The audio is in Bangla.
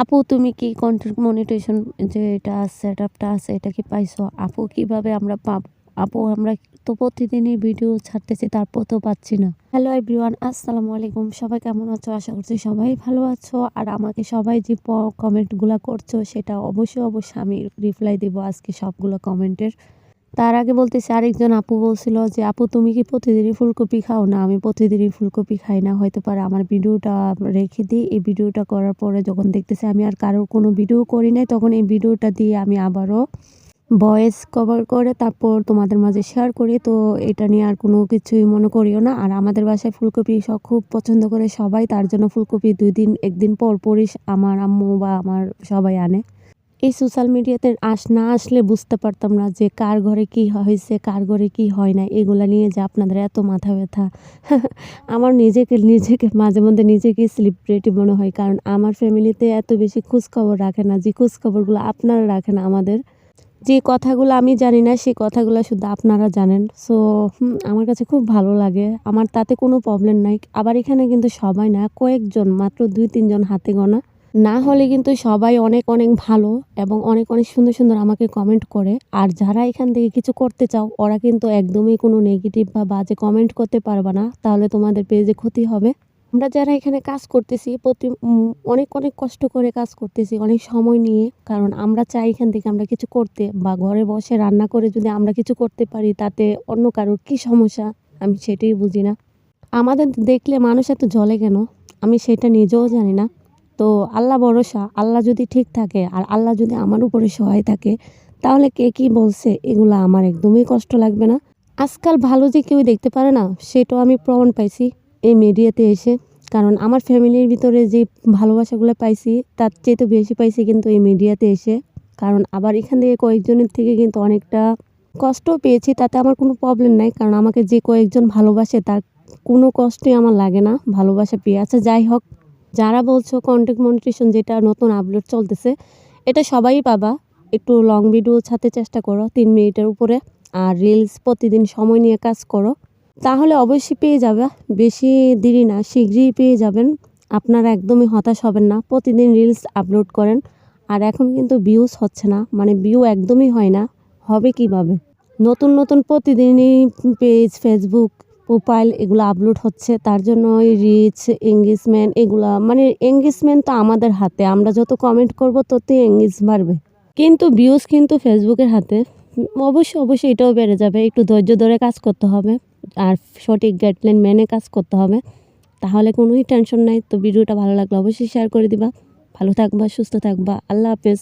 আপু তুমি কি কন্টেন্ট মনিটাইজেশন যে এটা সেটআপটা আছে এটা কি পাইছো? আপু কিভাবে আমরা পাবো? আপু আমরা তো প্রতিদিনই ভিডিও ছাড়তেছি তারপর তো পাচ্ছি না। হ্যালো এভরিওয়ান, আসসালামু আলাইকুম। সবাই কেমন আছো? আশা করছি সবাই ভালো আছো। আর আমাকে সবাই যে কমেন্টগুলা করছো সেটা অবশ্যই আমি রিপ্লাই দিব আজকে সবগুলো কমেন্টের। তার আগে বলতেছি, আরেকজন আপু বলছিল যে আপু তুমি কি প্রতিদিনই ফুলকপি খাও? না, আমি প্রতিদিনই ফুলকপি খাই না। হয়তো পারে আমার ভিডিওটা রেখে দিই। এই ভিডিওটা করার পরে যখন দেখতেছি আমি আর কারোর কোনো ভিডিও করি নাই, তখন এই ভিডিওটা দিয়ে আমি আবারও ভয়েস কভার করে তারপর তোমাদের মাঝে শেয়ার করি। তো এটা নিয়ে আর কোনো কিছুই মনে করিও না। আর আমাদের বাসায় ফুলকপি খুব পছন্দ করে সবাই, তার জন্য ফুলকপি ২ দিন পর পরই আমার আম্মু বা আমার সবাই আনে। এই সোশ্যাল মিডিয়াতে না আসলে বুঝতে পারতাম না যে কার ঘরে কি হয়েছে, কার ঘরে কি হয় না। এগুলা নিয়ে যে আপনাদের এত মাথা ব্যথা। আমার নিজেকে মাঝে মধ্যে নিজেকেই সেলিব্রিটি মনে হয়। কারণ আমার ফ্যামিলিতে এত বেশি খোঁজখবর রাখে না, যে খোঁজখবরগুলো আপনারা রাখেন আমাদের। যে কথাগুলো আমি জানি না সেই কথাগুলো শুধু আপনারা জানেন। সো আমার কাছে খুব ভালো লাগে। আমার তাতে কোনো প্রবলেম নাই। আবার এখানে কিন্তু সবাই না, কয়েকজন মাত্র ২-৩ জন হাতে গোনা। না হলে কিন্তু সবাই অনেক ভালো এবং অনেক সুন্দর আমাকে কমেন্ট করে। আর যারা এখান থেকে কিছু করতে চাও ওরা কিন্তু একদমই কোনো নেগেটিভ বা বাজে কমেন্ট করতে পারবে না। তাহলে তোমাদের পেজে ক্ষতি হবে। আমরা যারা এখানে কাজ করতেছি অনেক কষ্ট করে কাজ করতেছি, অনেক সময় নিয়ে। কারণ আমরা চাই এখান থেকে আমরা কিছু করতে, বা ঘরে বসে রান্না করে যদি আমরা কিছু করতে পারি তাতে অন্য কারোর কি সমস্যা, আমি সেটাই বুঝি না। আমাদের দেখলে মানুষ এত জ্বলে কেন, আমি সেটা নিজেও জানি না। তো আল্লাহ ভরসা, আল্লাহ যদি ঠিক থাকে আর আল্লাহ যদি আমার উপরে সহায় থাকে তাহলে কে কি বলছে এগুলো আমার একদমই কষ্ট লাগবে না। আজকাল ভালো যে কেউ দেখতে পারে না সেটাও আমি প্রমাণ পাইছি এই মিডিয়াতে এসে। কারণ আমার ফ্যামিলির ভিতরে যে ভালোবাসাগুলো পাইছি তার চেয়ে তো বেশি পাইছি কিন্তু এই মিডিয়াতে এসে। কারণ আবার এখান থেকে কয়েকজনের থেকে কিন্তু অনেকটা কষ্টও পেয়েছি, তাতে আমার কোনো প্রবলেম নাই। কারণ আমাকে যে কয়েকজন ভালোবাসে তার কোনো কষ্টই আমার লাগে না ভালোবাসা পেয়ে। আচ্ছা যাই হোক, যারা বলছো কন্টেন্ট মনিটাইজেশন যেটা নতুন আপলোড চলতেছে এটা সবাই পাবা। একটু লং ভিডিও ছাড়তে চেষ্টা করো ৩ মিনিটের উপরে। আর রিলস প্রতিদিন সময় নিয়ে কাজ করো, তাহলে অবশ্যই পেয়ে যাবে। বেশি দেরি না, শীঘ্রই পেয়ে যাবেন। আপনারা একদমই হতাশ হবেন না। প্রতিদিন রিলস আপলোড করেন। আর এখন কিন্তু ভিউজ হচ্ছে না, মানে ভিউ একদমই হয় না। হবে কিভাবে? নতুন প্রতিদিনই পেজ, ফেসবুক প্রোফাইল এগুলো আপলোড হচ্ছে। তার জন্য ওই রিচ, এঙ্গেজমেন্ট এগুলা, মানে এঙ্গেজমেন্ট তো আমাদের হাতে। আমরা যত কমেন্ট করব ততই এঙ্গেজ বাড়বে। কিন্তু ভিউজ কিন্তু ফেসবুকের হাতে। অবশ্যই এটাও বেড়ে যাবে। একটু ধৈর্য ধরে কাজ করতে হবে। আর সঠিক গাইডলাইন মেনে কাজ করতে হবে। তাহলে কোনোই টেনশন নাই। তো ভিডিওটা ভালো লাগলে অবশ্যই শেয়ার করে দিবা। ভালো থাকবা, সুস্থ থাকবা। আল্লাহ হাফেজ।